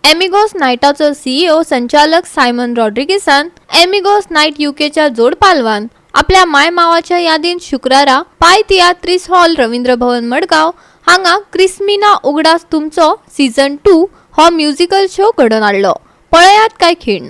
एमिगोस नाईटाचो CEO संचालक Simon रॉड्रिगेसान एमिगोस night UKच्या जोड पालवान आपल्या माय मावाच्या यादीन शुक्रारा पाय तियात्रीस हॉल रवींद्र भवन मडगांव हांगा क्रिस्मीना उगडास तुमचो सीझन 2 हो म्युझिकल शो घडोवन हाडलो. पळयात काय खीण.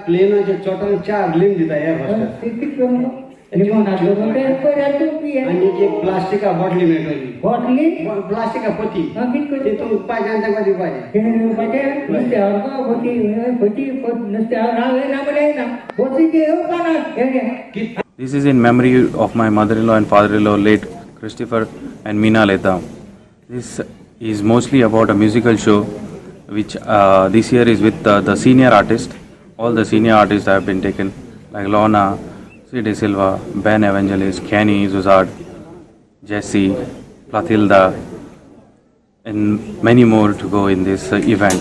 प्लेन चोटान 4 लिम दिता या आणि एक प्लास्टिक बॉटली मेळटली बॉटली प्लास्टिक पोती तितून पाय जाणता कधी This is in memory of my mother-in-law and father-in-law, late Christopher and Meena Leta. This is mostly about a musical show, which this year is with the senior artists. All the senior artists have been taken, like Lorna, C. De Silva, Ben Evangelist, Kenny, Zuzard, Jesse, Plathilda, and many more to go in this event.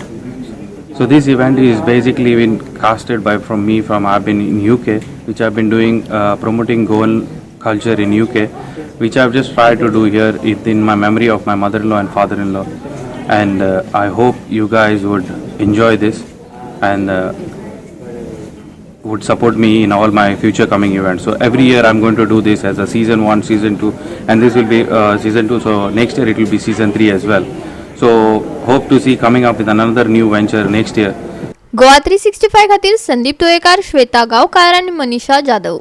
So this event is basically been casted from me. I've been in UK, which I've been doing promoting Goan culture in UK, which I've just tried to do here in my memory of my mother-in-law and father-in-law. And I hope you guys would enjoy this and would support me in all my future coming events. So every year I'm going to do this as a season 1, season 2, and this will be season 2. So next year it will be season 3 as well. So hope to see coming up with another new venture next year. GOA365 खातीर संदीप तुयेकार, श्वेता गांवकार आणि मनीषा जाधव.